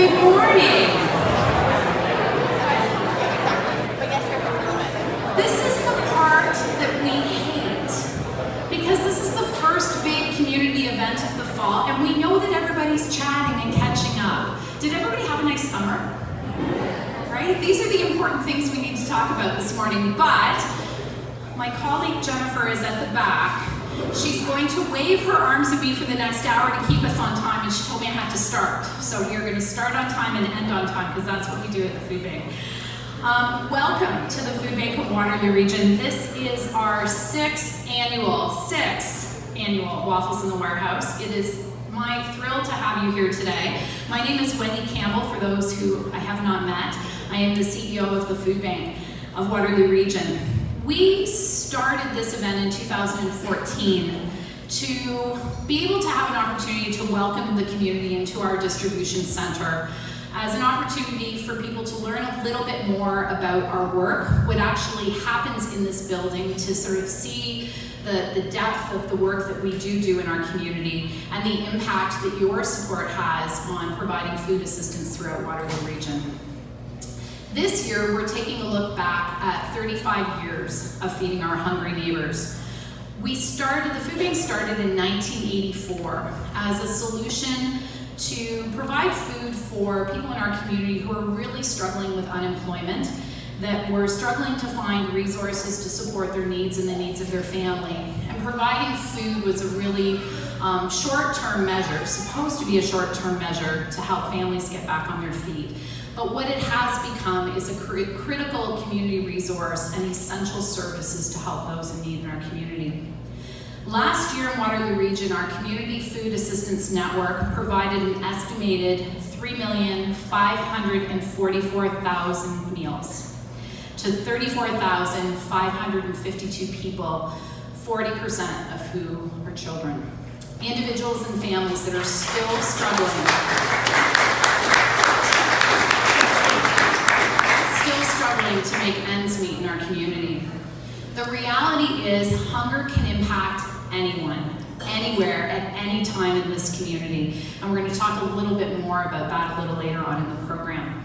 Good morning. This is the part that we hate, because this is the first big community event of the fall, and we know that everybody's chatting and catching up. Did everybody have a nice summer? Right? These are the important things we need to talk about this morning, but my colleague Jennifer is at the back. She's going to wave her arms at me for the next hour to keep us on time, and she told me I had to start. So we are going to start on time and end on time, because that's what we do at the food bank. Welcome to the Food Bank of Waterloo Region. This is our sixth annual Waffles in the Warehouse. It is my thrill to have you here today. My name is Wendi Campbell, for those who I have not met. I am the CEO of the Food Bank of Waterloo Region. We started this event in 2014 to be able to have an opportunity to welcome the community into our distribution center as an opportunity for people to learn a little bit more about our work, what actually happens in this building, to sort of see the depth of the work that we do in our community and the impact that your support has on providing food assistance throughout Waterloo Region. This year, we're taking a look back at 35 years of feeding our hungry neighbors. The food bank started in 1984 as a solution to provide food for people in our community who are really struggling with unemployment, that were struggling to find resources to support their needs and the needs of their family. And providing food was a really short-term measure, supposed to be a short-term measure to help families get back on their feet. But what it has become is a critical community resource and essential services to help those in need in our community. Last year in Waterloo Region, our Community Food Assistance Network provided an estimated 3,544,000 meals to 34,552 people, 40% of who are children. Individuals and families that are still struggling to make ends meet in our community. The reality is hunger can impact anyone, anywhere, at any time in this community. And we're going to talk a little bit more about that a little later on in the program.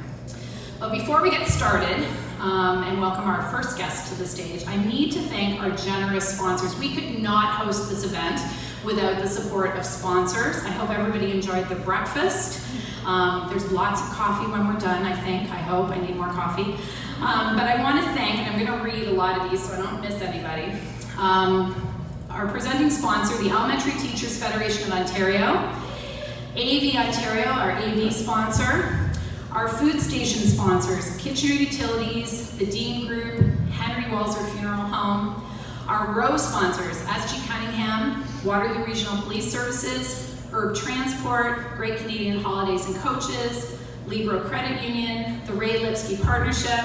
But before we get started, and welcome our first guest to the stage, I need to thank our generous sponsors. We could not host this event without the support of sponsors. I hope everybody enjoyed the breakfast. There's lots of coffee when we're done, I think. I hope. I need more coffee. But I want to thank, and I'm going to read a lot of these so I don't miss anybody, our presenting sponsor, the Elementary Teachers Federation of Ontario, AV Ontario, our AV sponsor, our food station sponsors, Kitchener Utilities, the Dean Group, Henry Walser Funeral Home, our row sponsors, SG Cunningham, Waterloo Regional Police Services, Herb Transport, Great Canadian Holidays and Coaches, Libro Credit Union, the Ray Lipsky Partnership,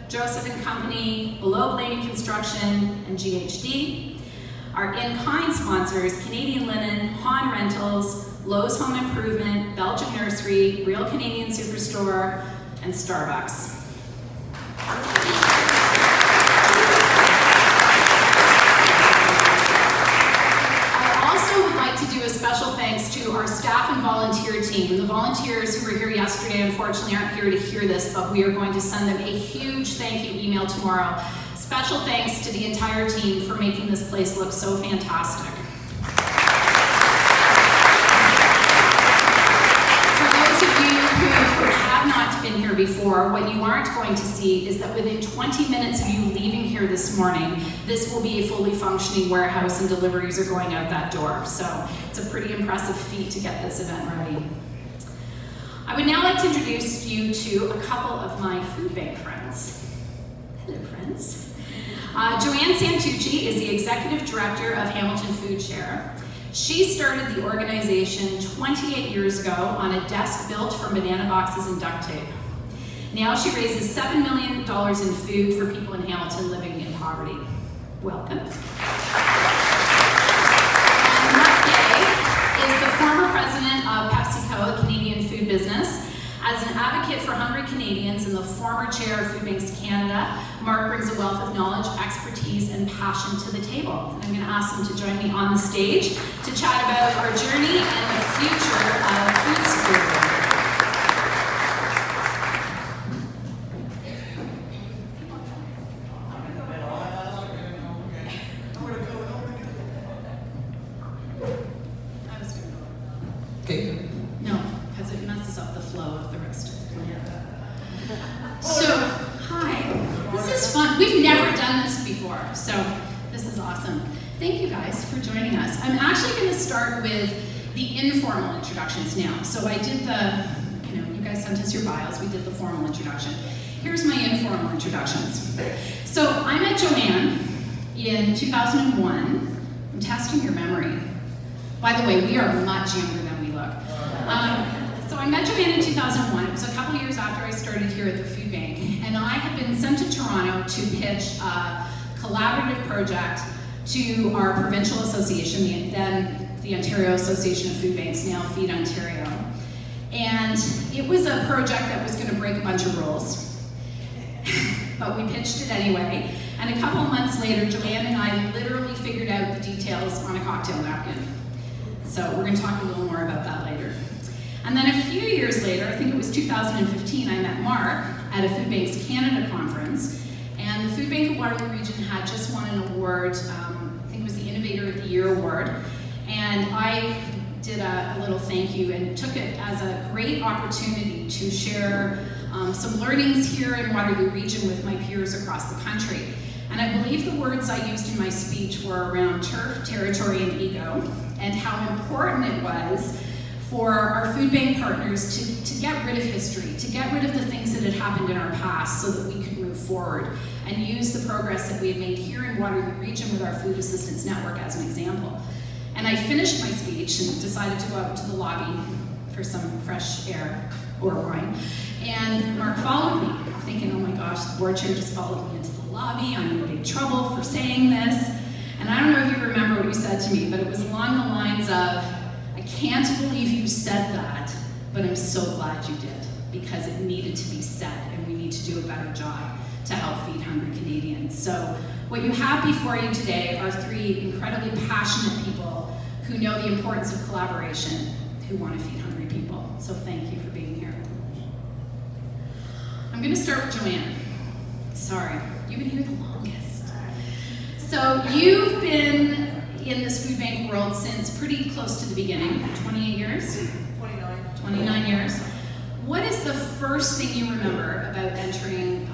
Joseph & Company, Below Blaney Construction, and GHD. Our in-kind sponsors, Canadian Linen, Han Rentals, Lowe's Home Improvement, Belgian Nursery, Real Canadian Superstore, and Starbucks. Special thanks to our staff and volunteer team. The volunteers who were here yesterday unfortunately aren't here to hear this, but we are going to send them a huge thank you email tomorrow. Special thanks to the entire team for making this place look so fantastic. For those of you who have not been here before, what you aren't going to see is that within 20 minutes of you leaving here this morning, this will be a fully functioning warehouse and deliveries are going out that door. So it's a pretty impressive feat to get this event ready. I would now like to introduce you to a couple of my food bank friends. Hello, friends. Joanne Santucci is the Executive Director of Hamilton Food Share. She started the organization 28 years ago on a desk built from banana boxes and duct tape. Now she raises $7 million in food for people in Hamilton living in poverty. Welcome. And Marc is the former president of PepsiCo, a Canadian food business. As an advocate for hungry Canadians and the former chair of PepsiCo Canada, Marc brings a wealth of knowledge, expertise, and passion to the table. And I'm going to ask him to join me on the stage to chat about our journey and the future of food security. We've never done this before, so this is awesome. Thank you guys for joining us. I'm actually going to start with the informal introductions now. So I did you guys sent us your bios, we did the formal introduction. Here's my informal introductions. So I met Joanne in 2001. I'm testing your memory. By the way, we are much younger than we look. So I met Joanne in 2001. It was a couple years after I started here at the food bank, and I had been sent to Toronto to pitch a collaborative project to our provincial association, then the Ontario Association of Food Banks, now Feed Ontario. And it was a project that was going to break a bunch of rules, but we pitched it anyway. And a couple of months later, Joanne and I literally figured out the details on a cocktail napkin. So we're going to talk a little more about that later. And then a few years later, I think it was 2015, I met Marc at a Food Banks Canada conference. And the Food Bank of Waterloo region had just won an award, I think it was the Innovator of the Year award. And I did a little thank you and took it as a great opportunity to share some learnings here in Waterloo region with my peers across the country. And I believe the words I used in my speech were around turf, territory, and ego, and how important it was for our food bank partners to get rid of history, to get rid of the things that had happened in our past so that we could move forward and use the progress that we had made here in Waterloo region with our food assistance network as an example. And I finished my speech and decided to go out to the lobby for some fresh air or wine. And Marc followed me, thinking, oh my gosh, the board chair just followed me into the lobby. I'm in big trouble for saying this. And I don't know if you remember what you said to me, but it was along the lines of, I can't believe you said that, but I'm so glad you did, because it needed to be said, and we need to do a better job to help feed hungry Canadians. So what you have before you today are three incredibly passionate people who know the importance of collaboration, who want to feed hungry people. So thank you for being here. I'm going to start with Joanne. Sorry, you've been here the longest. So you've been in this food bank world since pretty close to the beginning, 28 years? 29 years. What is the first thing you remember about entering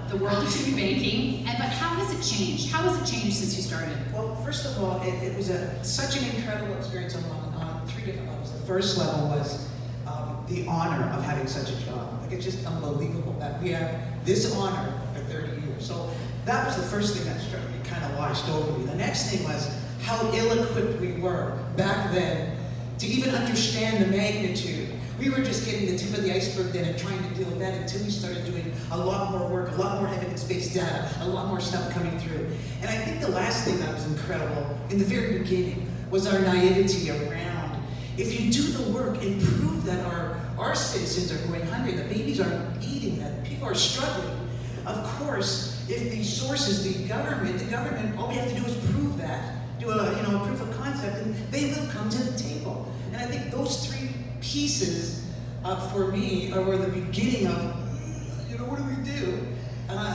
the world of food banking, but how has it changed? How has it changed since you started? Well, first of all, it was such an incredible experience on three different levels. The first level was the honor of having such a job. Like, it's just unbelievable that we have this honor for 30 years. So that was the first thing that struck me, kind of washed over me. The next thing was how ill-equipped we were back then to even understand the magnitude. We were just getting the tip of the iceberg then and trying to deal with that until we started doing a lot more work, a lot more evidence-based data, a lot more stuff coming through. And I think the last thing that was incredible in the very beginning was our naivety around, if you do the work and prove that our citizens are going hungry, the babies aren't eating, that people are struggling, of course, if the sources, the government, all we have to do is prove that, do a proof of concept, and they will come to the table. And I think those three pieces for me were the beginning of, what do we do?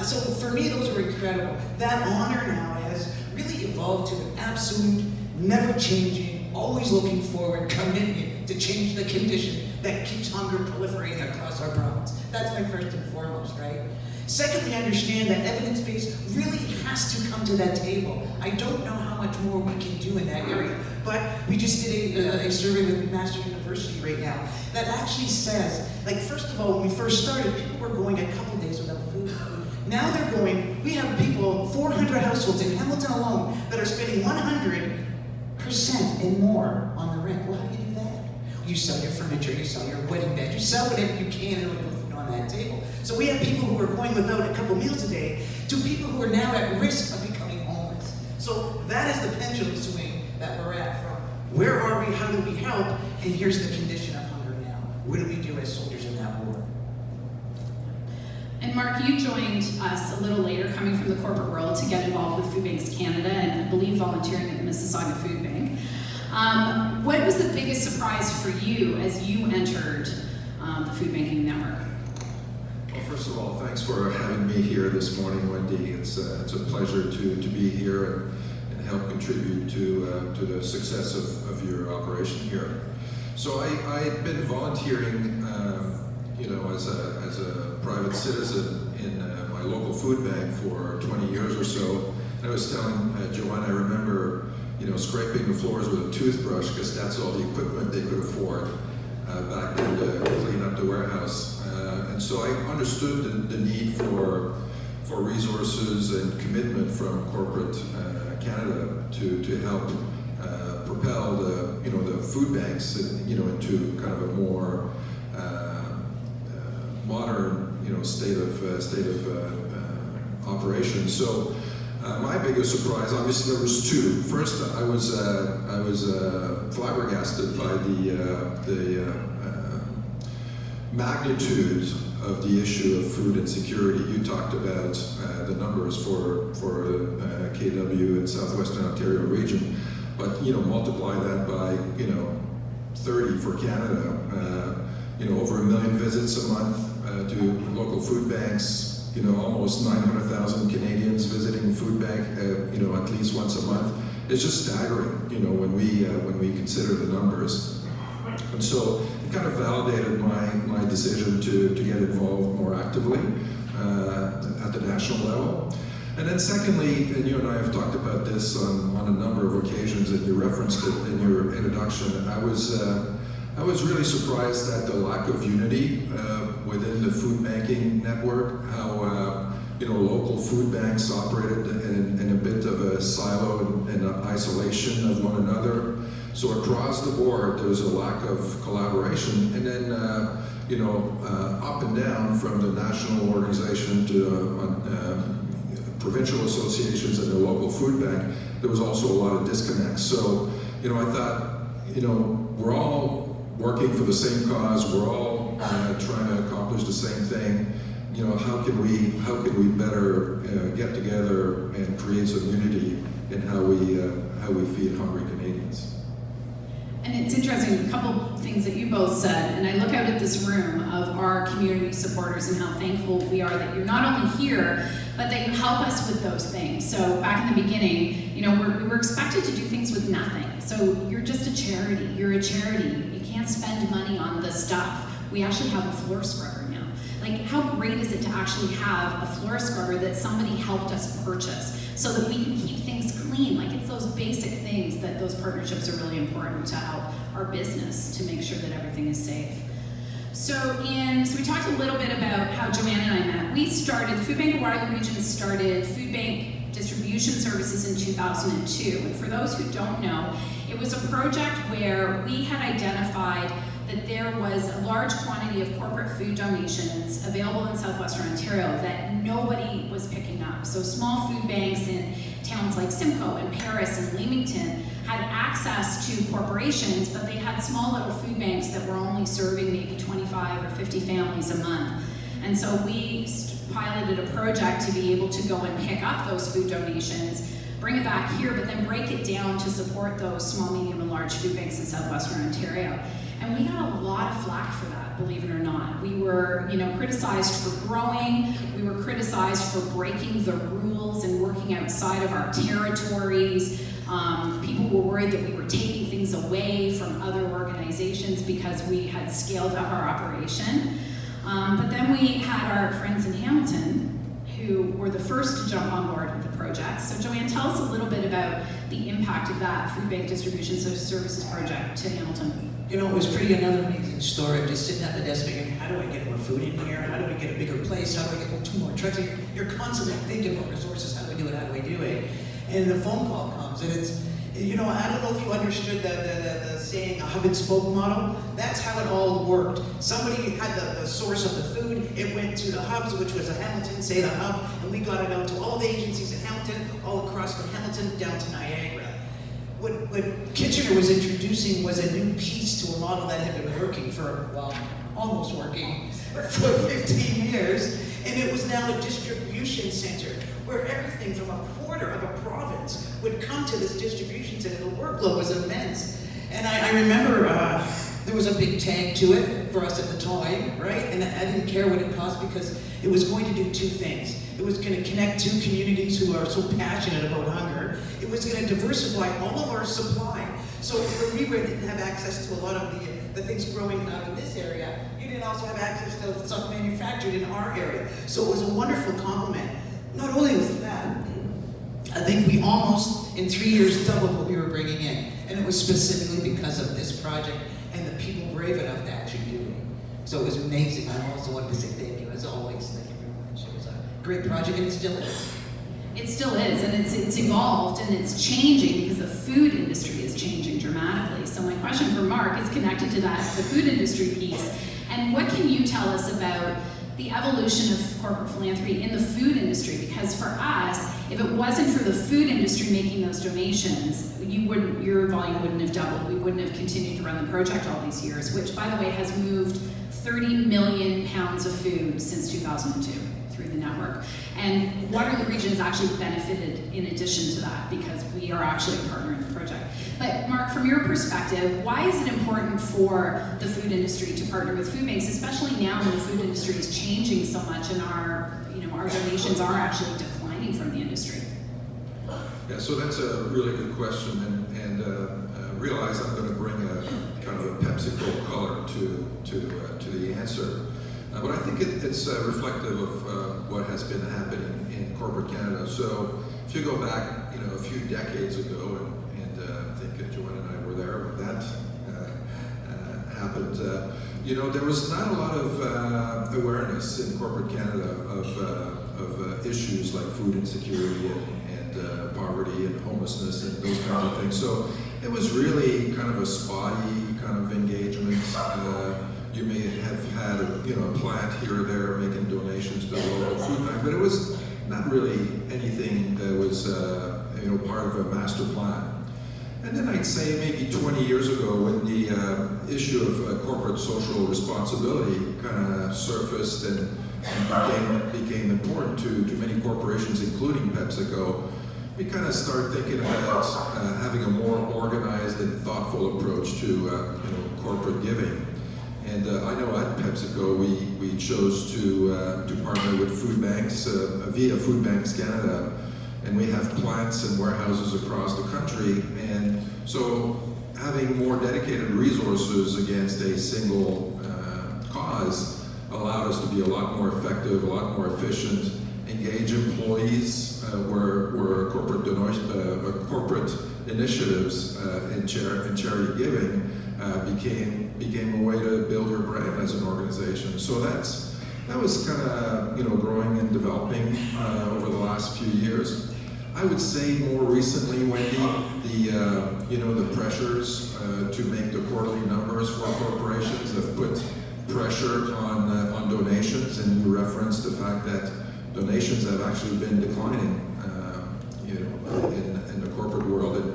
So for me, those were incredible. That honor now has really evolved to an absolute, never changing, always looking forward commitment to change the condition that keeps hunger proliferating across our province. That's my first and foremost, right? Secondly, understand that evidence-based really has to come to that table. I don't know how much more we can do in that area, but we just did a survey with Master University right now that actually says, like, first of all, when we first started, people were going a couple days without food. Now they're going, we have people, 400 households in Hamilton alone, that are spending 100% and more on the rent. Well, how do you do that? You sell your furniture, you sell your wedding bed, you sell whatever you can in order to put food on that table. So we have people who are going without a couple meals a day to people who are now at risk of becoming homeless. So that is the pendulum swing that we're at from where are we, how do we help, and here's the condition of hunger now. What do we do as soldiers in that war? And Marc, you joined us a little later, coming from the corporate world, to get involved with Food Banks Canada and I believe volunteering at the Mississauga Food Bank. What was the biggest surprise for you as you entered the food banking network? Well, first of all, thanks for having me here this morning, Wendi. It's a pleasure to be here and help contribute to the success of your operation here. So I've been volunteering, as a private citizen in my local food bank for 20 years or so. And I was telling Joanne, I remember, scraping the floors with a toothbrush because that's all the equipment they could afford back then to clean up the warehouse. And so I understood the need for resources and commitment from corporate Canada to help propel the food banks into kind of a more modern state of operation. So my biggest surprise, obviously, there was two. First, I was flabbergasted by the magnitude of the issue of food insecurity. You talked about the numbers for KW and Southwestern Ontario region, but multiply that by 30 for Canada. Over 1 million visits a month to local food banks. Almost 900,000 Canadians visiting food bank, at least once a month. It's just staggering, when we consider the numbers. And so it kind of validated my decision to get involved more actively at the national level. And then secondly, and you and I have talked about this on a number of occasions, and you referenced it in your introduction, I was really surprised at the lack of unity within the food banking network, how local food banks operated in a bit of a silo and isolation of one another. So across the board, there was a lack of collaboration, and then up and down from the national organization to provincial associations and the local food bank, there was also a lot of disconnects. So I thought, we're all working for the same cause, we're all trying to accomplish the same thing. How can we better get together and create some unity in how we feed hungry Canadians? And it's interesting, a couple things that you both said, and I look out at this room of our community supporters and how thankful we are that you're not only here, but that you help us with those things. So back in the beginning, we were expected to do things with nothing. So you're just a charity. You're a charity. You can't spend money on this stuff. We actually have a floor scrubber now. Like, how great is it to actually have a floor scrubber that somebody helped us purchase so that we can keep things clean? Like, it's those basic things that those partnerships are really important to help our business to make sure that everything is safe. So we talked a little bit about how Joanne and I met. We started, the Food Bank of Waterloo Region started food bank distribution services in 2002. And for those who don't know, it was a project where we had identified that there was a large quantity of corporate food donations available in Southwestern Ontario that nobody was picking up. So small food banks in towns like Simcoe and Paris and Leamington had access to corporations, but they had small little food banks that were only serving maybe 25 or 50 families a month. And so we piloted a project to be able to go and pick up those food donations, bring it back here, but then break it down to support those small, medium, and large food banks in Southwestern Ontario. And we got a lot of flack for that, believe it or not. We were, criticized for growing. We were criticized for breaking the rules and working outside of our territories. People were worried that we were taking things away from other organizations because we had scaled up our operation. But then we had our friends in Hamilton who were the first to jump on board with the project. So Joanne, tell us a little bit about the impact of that food bank distribution services project to Hamilton. It was another amazing story. Just sitting at the desk thinking, how do I get more food in here? How do I get a bigger place? How do I get 2 more trucks? You're constantly thinking about resources. How do I do it? How do I do it? And the phone call comes, and it's, I don't know if you understood the saying, a hub and spoke model. That's how it all worked. Somebody had the source of the food. It went to the hubs, which was a Hamilton, say the hub, and we got it out to all the agencies in Hamilton, all across from Hamilton down to Niagara. What Kitchener was introducing was a new piece to a model that had been working for, almost working for 15 years, and it was now a distribution center where everything from a quarter of a province would come to this distribution center. The workload was immense. And I remember there was a big tag to it for us at the time, right? And I didn't care what it cost because it was going to do 2 things. It was going to connect 2 communities who are so passionate about hunger. It was going to diversify all of our supply. So where we didn't have access to a lot of the things growing out in this area, you didn't also have access to some manufacturing manufactured in our area. So it was a wonderful compliment. Not only was that, I think we almost, in 3 years, doubled what we were bringing in. And it was specifically because of this project and the people brave enough to actually do it. So it was amazing. I also wanted to say thank you, as always. Thank you very much. It was a great project, and it still is. It still is, and it's evolved and it's changing because the food industry is changing dramatically. So my question for Marc is connected to that, the food industry piece. And what can you tell us about the evolution of corporate philanthropy in the food industry? Because for us, if it wasn't for the food industry making those donations, your volume wouldn't have doubled. We wouldn't have continued to run the project all these years, which, by the way, has moved 30 million pounds of food since 2002 through the network. And Waterloo region has actually benefited in addition to that because we are actually a partner in the project. But Marc, from your perspective, why is it important for the food industry to partner with food banks, especially now when the food industry is changing so much and our donations are actually declining from the industry? Yeah, so that's a really good question, and realize I'm going to bring a kind of a PepsiCo color to the answer. But I think it's reflective of what has been happening in corporate Canada. So if you go back, a few decades ago, and I think Joanne and I were there when that happened. There was not a lot of awareness in corporate Canada of issues like food insecurity and poverty and homelessness and those kinds of things. So it was really kind of a spotty kind of engagement. You may have had a plant here or there making donations to the local food bank, but it was not really anything that was part of a master plan. And then I'd say maybe 20 years ago, when the issue of corporate social responsibility kind of surfaced and became important to many corporations, including PepsiCo, we kind of started thinking about having a more organized and thoughtful approach to corporate giving. And I know at PepsiCo we chose to partner with food banks via Food Banks Canada, and we have plants and warehouses across the country. And so having more dedicated resources against a single cause allowed us to be a lot more effective, a lot more efficient, engage employees where corporate initiatives in charity giving became a way to build your brand as an organization. So that was kind of growing and developing over the last few years. I would say more recently, Wendi, the pressures to make the quarterly numbers for corporations have put pressure on donations, and you referenced the fact that donations have actually been declining, in the corporate world. And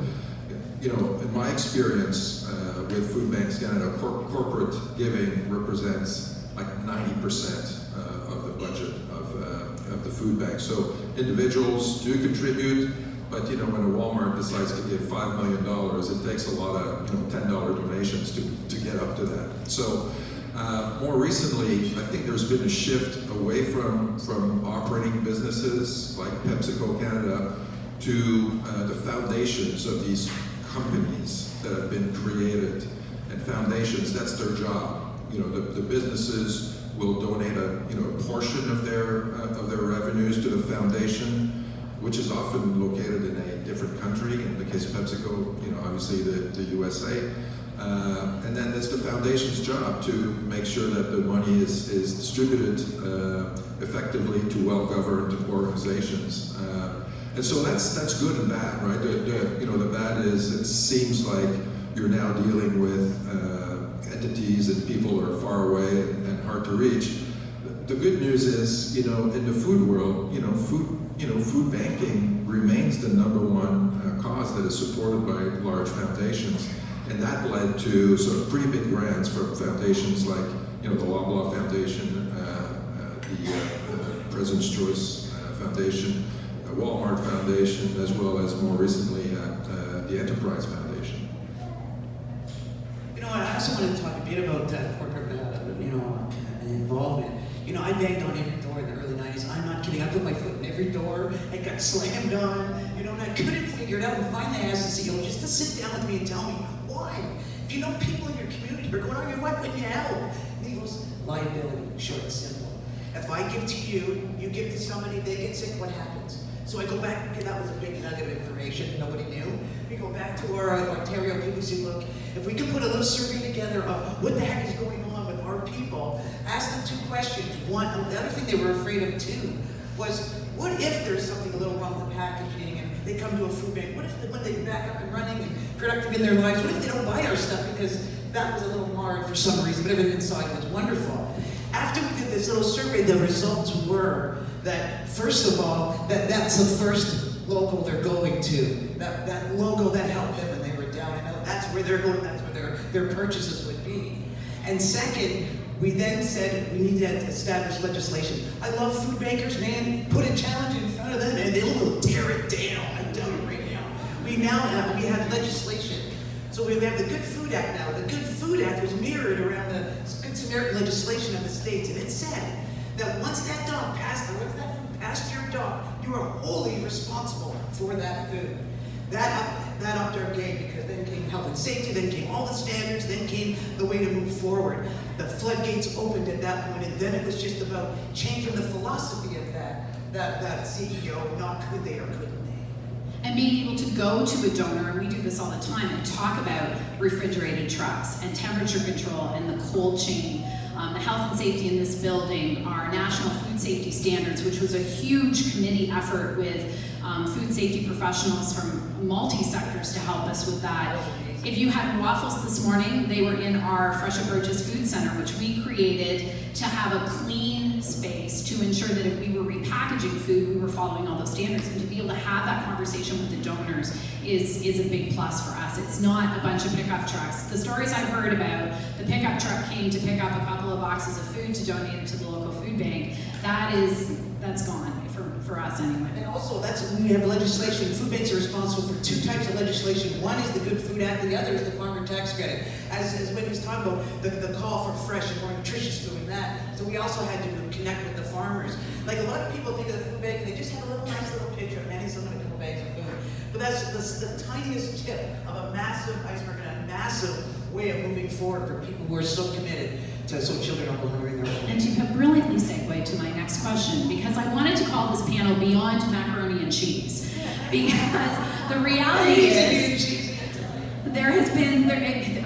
in my experience with Food Banks Canada, corporate giving represents like 90% of the budget of the food bank. So individuals do contribute, but when a Walmart decides to give $5 million, it takes a lot of $10 donations to get up to that. So more recently, I think there's been a shift away from operating businesses like PepsiCo Canada to the foundations of these companies that have been created. And foundations, that's their job. The businesses will donate a portion of their revenues to the foundation, which is often located in a different country. In the case of PepsiCo, obviously the USA. And then it's the foundation's job to make sure that the money is distributed effectively to well-governed organizations. And so that's good and bad, right? The bad is it seems like you're now dealing with entities and people are far away and hard to reach. The good news is, in the food world, food banking remains the #1 cause that is supported by large foundations. And that led to sort of pretty big grants from foundations like, the Loblaw Foundation, the President's Choice Foundation, Walmart Foundation, as well as more recently the Enterprise Foundation. I also wanted to talk a bit about corporate, involvement. I banged on every door in the early 90s. I'm not kidding. I put my foot in every door. I got slammed on, and I couldn't figure it out. And finally I asked the CEO just to sit down with me and tell me why. If you know people in your community are going on your way, wouldn't you help? And he goes, liability, short and simple. If I give to you, you give to somebody, they get sick, what happens? So I go back, okay, that was a big nugget of information nobody knew. We go back to our Ontario people and say, look, if we can put a little survey together of what the heck is going on with our people, ask them two questions. One, the other thing they were afraid of too was, what if there's something a little wrong with the packaging and they come to a food bank? What if when they back up and running and productive in their lives, what if they don't buy our stuff because that was a little marred for some reason, but everything inside was wonderful. After we did this little survey, the results were that, first of all, that's the first local they're going to. That logo that helped them when they were down and out, that's where they're going, that's where their purchases would be. And second, we then said we need to establish legislation. I love food bankers, man. Put a challenge in front of them and they will tear it down. I'm telling you right now. We have legislation. So we have the Good Food Act now. The Good Food Act was mirrored around the Good Samaritan legislation of the states, and it said that once that dog passed your dog, you are wholly responsible for that food. That upped our game, because then came health and safety, then came all the standards, then came the way to move forward. The floodgates opened at that point, and then it was just about changing the philosophy of that CEO, not could they or couldn't they. And being able to go to a donor, and we do this all the time, and talk about refrigerated trucks and temperature control and the cold chain, the health and safety in this building, our national food safety standards, which was a huge committee effort with food safety professionals from multi-sectors to help us with that. If you had Waffles this morning, they were in our Fresh Approaches Food Center, which we created to have a clean space to ensure that if we were repackaging food, we were following all those standards. And to be able to have that conversation with the donors is a big plus for us. It's not a bunch of pickup trucks. The stories I've heard about, the pickup truck came to pick up a couple of boxes of food to donate it to the local food bank, that's gone. For us anyway. And also, we have legislation. Food banks are responsible for two types of legislation. One is the Good Food Act, and the other is the Farmer Tax Credit. As Wendy's talking about, the call for fresh and more nutritious food and that. So we also had to connect with the farmers. Like, a lot of people think of the food bank and they just have a little nice little picture of handing someone a couple bags of food. But that's the tiniest tip of a massive iceberg and a massive way of moving forward for people who are so committed so children don't go hungry in their home. And you have brilliantly segued to my next question, because I wanted to call this panel Beyond Macaroni and Cheese. Because the reality is, there has been,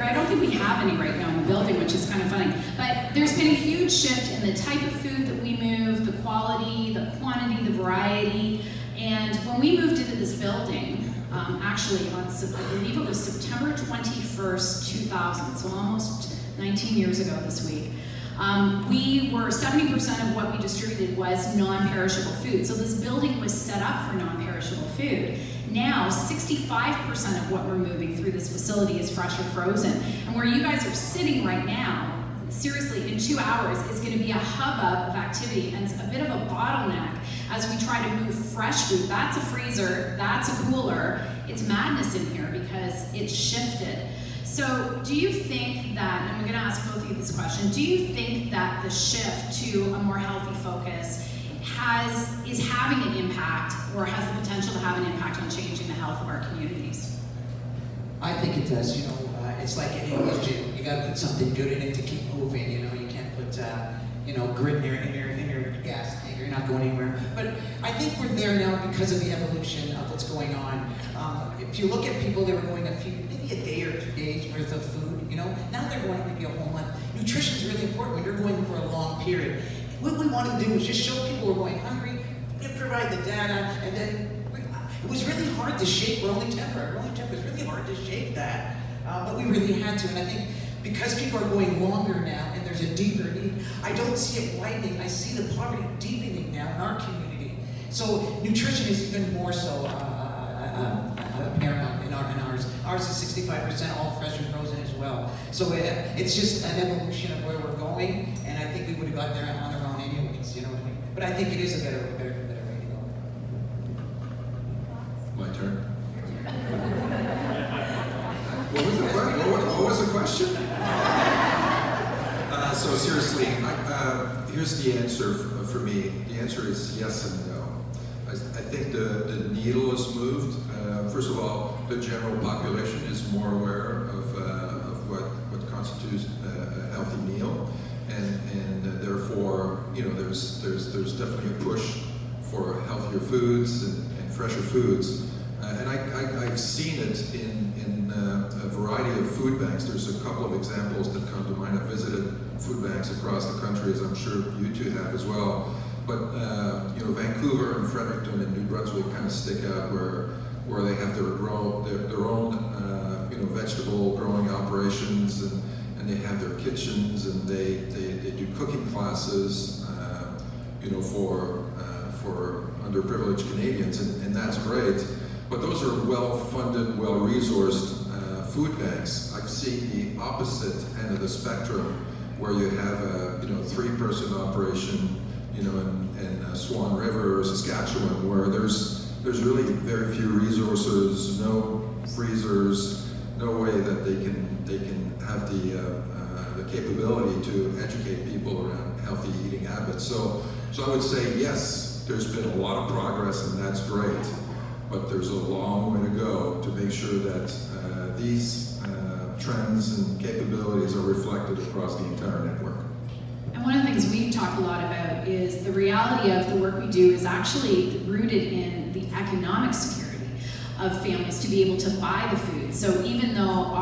I don't think we have any right now in the building, which is kind of funny, but there's been a huge shift in the type of food that we move, the quality, the quantity, the variety. And when we moved into this building, actually I believe it was September 21st, 2000, so almost 19 years ago this week, 70% of what we distributed was non-perishable food. So this building was set up for non-perishable food. Now, 65% of what we're moving through this facility is fresh or frozen. And where you guys are sitting right now, seriously, in 2 hours, is going to be a hubbub of activity and a bit of a bottleneck as we try to move fresh food. That's a freezer, that's a cooler. It's madness in here because it's shifted. So do you think that, and I'm going to ask both of you this question, do you think that the shift to a more healthy focus is having an impact, or has the potential to have an impact on changing the health of our communities? I think it does. It's like any engine. You got to put something good in it to keep moving. You can't put grit in your gas tank, or you're not going anywhere. But I think we're there now because of the evolution of what's going on. If you look at people that were going maybe a day or 2 days worth of food, now they're going maybe a whole month. Nutrition is really important when you're going for a long period. What we wanted to do was just show people who are going hungry, and provide the data, and then it was really hard to shake rolling temper. Rolling temper was really hard to shake that, but we really had to. And I think because people are going longer now, and there's a deeper need, I don't see it widening. I see the poverty deepening now in our community. So nutrition is even more so paramount in ours. Ours is 65% all fresh and frozen as well. So it's just an evolution of where we're going, and I think we would have got there on our own anyways, you know what I mean? But I think it is a better way to go. My turn. What was the question? So seriously, here's the answer for me. The answer is yes and no. I think the needle is moved. First of all, the general population is more aware of what constitutes a healthy meal. and therefore, there's definitely a push for healthier foods and fresher foods. And I've seen it in a variety of food banks. There's a couple of examples that come to mind. I've visited food banks across the country, as I'm sure you two have as well. But Vancouver and Fredericton and New Brunswick kind of stick out where they have their own vegetable growing operations, and they have their kitchens, and they do cooking classes for underprivileged Canadians, and that's great. But those are well-funded, well-resourced food banks. I've seen the opposite end of the spectrum, where you have a 3-person operation, in Swan River or Saskatchewan, where there's really very few resources, no freezers, no way that they can have the capability to educate people around healthy eating habits. So I would say yes, there's been a lot of progress, and that's great. But there's a long way to go to make sure that these trends and capabilities are reflected across the entire network. And one of the things we've talked a lot about is the reality of the work we do is actually rooted in the economic security of families to be able to buy the food. So even though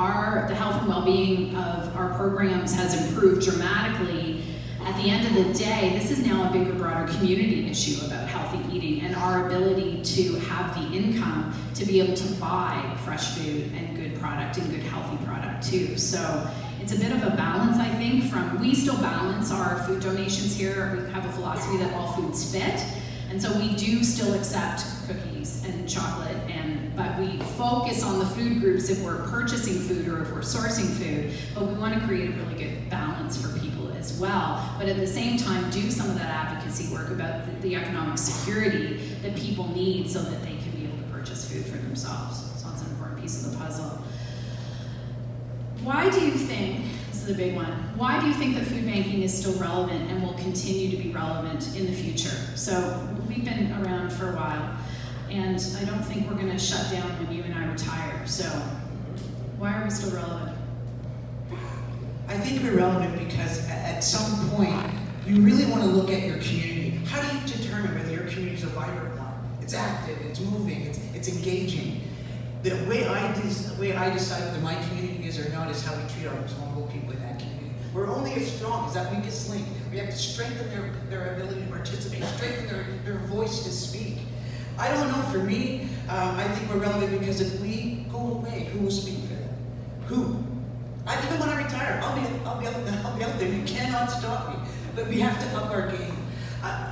the health and well-being of our programs has improved dramatically, at the end of the day, this is now a bigger, broader community issue about healthy eating and our ability to have the income to be able to buy fresh food and good product and good healthy product too. So it's a bit of a balance, I think, we still balance our food donations here. We have a philosophy that all foods fit. And so we do still accept cookies and chocolate, but we focus on the food groups if we're purchasing food or if we're sourcing food, but we want to create a really good balance for people as well. But at the same time, do some of that advocacy work about the economic security that people need so that they can be able to purchase food for themselves. So it's an important piece of the puzzle. Why do you think, this is a big one, why do you think that food banking is still relevant and will continue to be relevant in the future? So we've been around for a while, and I don't think we're going to shut down when you and I retire. So why are we still relevant? I think we're relevant because at some point, you really want to look at your community. How do you determine whether your community is a vibrant or not? It's active, it's moving, it's engaging. The way I decide whether my community is or not is how we treat our vulnerable people in that community. We're only as strong as that weakest link. We have to strengthen their ability to participate, strengthen their voice to speak. I don't know, for me, I think we're relevant because if we go away, who will speak for them? Who? Even when I retire, I'll be out there. You cannot stop me. But we have to up our game.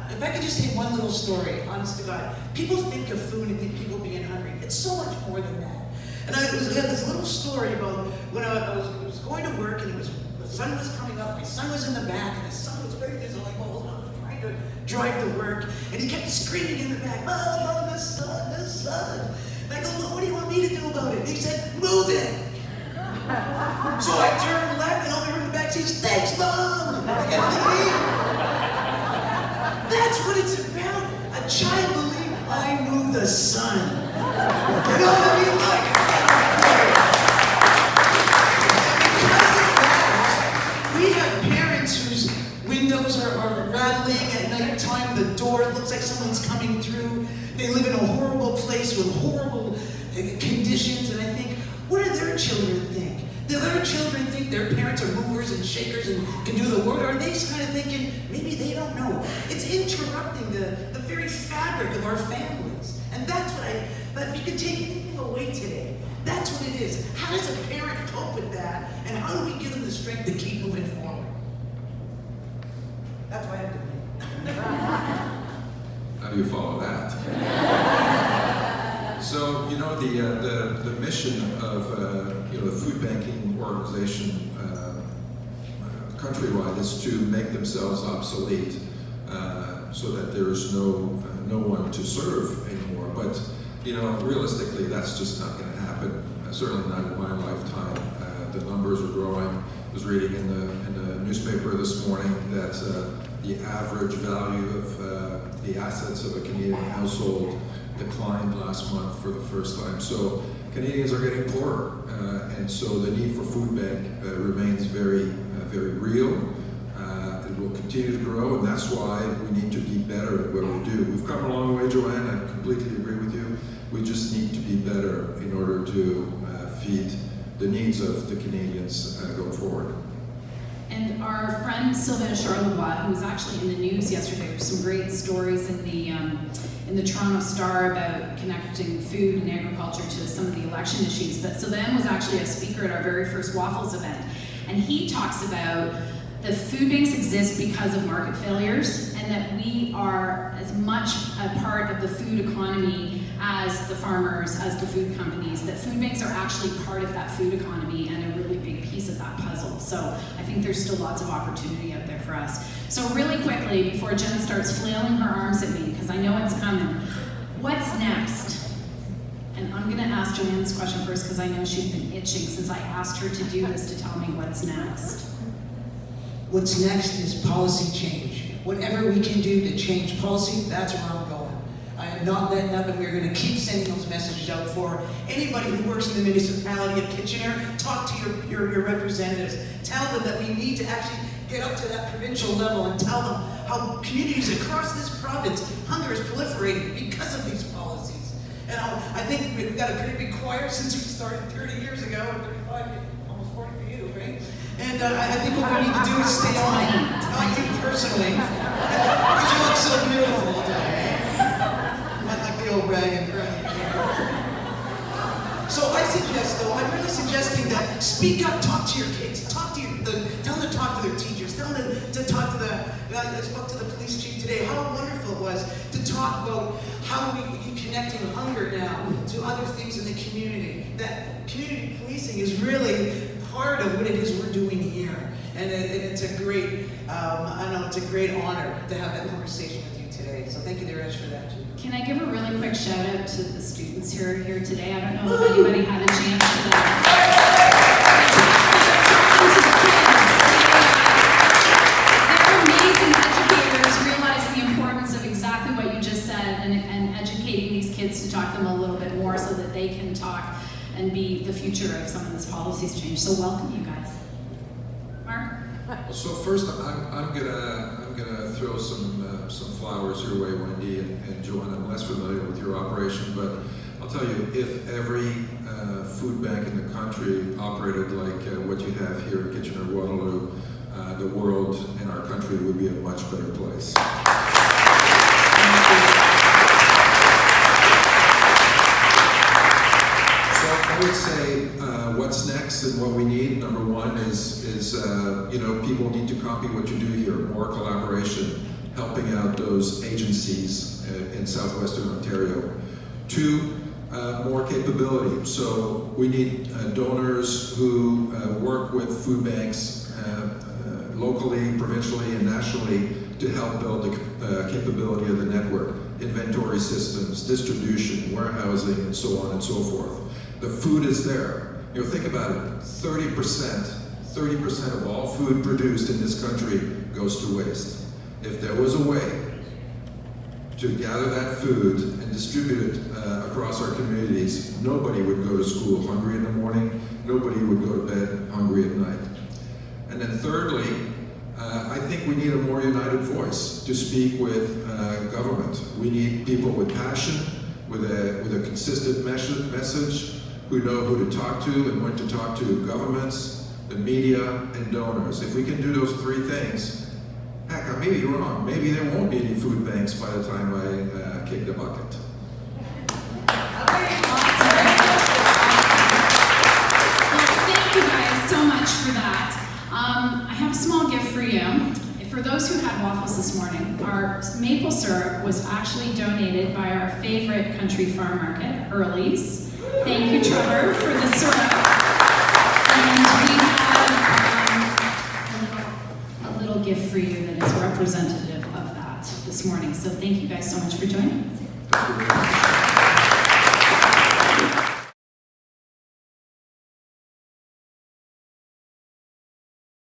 If I could just say one little story, honest to God. People think of food and think people being hungry. It's so much more than that. And I had this little story about when I was going to work, and the sun was coming up. My son was in the back, and the sun was very busy. Like, I was trying to drive to work, and he kept screaming in the back, "Mom, the sun, the sun." And I go, "Well, what do you want me to do about it?" And he said, "Move it." So I turned left, and all I heard in the back says, "Thanks, Mom." I got to leave. That's what it's about. A child believed I move the sun. You know what I mean? Like, because of that, we have parents whose windows are rattling at night time. The door looks like someone's coming through. They live in a horrible place with horrible conditions. And I think, what do their children think? Do their children think their parents are movers and shakers and can do the work? Or are they just kind of thinking, maybe they don't know? It's interrupting the very fabric of our families. And that's but if you could take anything away today, that's what it is. How does a parent cope with that? And how do we give them the strength to keep moving forward? That's why I'm doing it. How do you follow that? So, the mission of the food banking organization countrywide is to make themselves obsolete so that there is no one to serve anymore. But realistically, that's just not going to happen. Certainly not in my lifetime. The numbers are growing. I was reading in the newspaper this morning that the average value of the assets of a Canadian household declined last month for the first time. So Canadians are getting poorer, and so the need for food bank remains very, very real. continue to grow, and that's why we need to be better at what we do. We've come a long way, Joanne, I completely agree with you. We just need to be better in order to feed the needs of the Canadians going forward. And our friend Sylvain Charlevoix, who was actually in the news yesterday, there's some great stories in the Toronto Star about connecting food and agriculture to some of the election issues. But Sylvain was actually a speaker at our very first Waffles event, and he talks about the food banks exist because of market failures, and that we are as much a part of the food economy as the farmers, as the food companies, that food banks are actually part of that food economy and a really big piece of that puzzle. So I think there's still lots of opportunity out there for us. So really quickly, before Jen starts flailing her arms at me, because I know it's coming, what's next? And I'm gonna ask Joanne this question first, because I know she's been itching since I asked her to do this to tell me what's next. What's next is policy change. Whatever we can do to change policy, that's where I'm going. I am not letting up, and we're going to keep sending those messages out for anybody who works in the municipality of Kitchener. Talk to your representatives. Tell them that we need to actually get up to that provincial level and tell them how communities across this province, hunger is proliferating because of these policies. And I think we've got a pretty big choir since we started 30 years ago, or 35, almost 40 for you, right? And I think what we need to do is stay on. Not you personally, because you look so beautiful today. Not like the old rag in front of you. So I suggest, though, I'm really suggesting that speak up, talk to your kids, tell them to talk to their teachers, tell them to talk to I spoke to the police chief today, how wonderful it was to talk about how we keep connecting hunger now to other things in the community. That community policing is really part of what it is we're doing here. And it's a great, it's a great honor to have that conversation with you today. So thank you very much for that, too. Can I give a really quick shout out to the students who are here today? I don't know if anybody had a chance to They're amazing educators, realize the importance of exactly what you just said, and educating these kids to talk to them a little bit more so that they can talk and be the future of some of this policies change. So welcome, you guys. Marc? So first, I'm gonna throw some flowers your way, Wendi and Joanne. I'm less familiar with your operation, but I'll tell you, if every food bank in the country operated like what you have here in Kitchener, Waterloo, the world and our country would be a much better place. I would say what's next and what we need, number one, is people need to copy what you do here, more collaboration, helping out those agencies in southwestern Ontario. Two, more capability. So we need donors who work with food banks locally, provincially, and nationally to help build the capability of the network, inventory systems, distribution, warehousing, and so on and so forth. The food is there. Think about it, 30% of all food produced in this country goes to waste. If there was a way to gather that food and distribute it across our communities, nobody would go to school hungry in the morning, nobody would go to bed hungry at night. And then thirdly, I think we need a more united voice to speak with government. We need people with passion, with a consistent message, who know who to talk to and when to talk to governments, the media, and donors. If we can do those three things, heck, I may be wrong. Maybe there won't be any food banks by the time I kick the bucket. Thank you guys so much for that. I have a small gift for you. For those who had waffles this morning, our maple syrup was actually donated by our favorite country farm market, Early's. Thank you, Trevor, for the syrup. And we have a little gift for you that is representative of that this morning. So thank you guys so much for joining.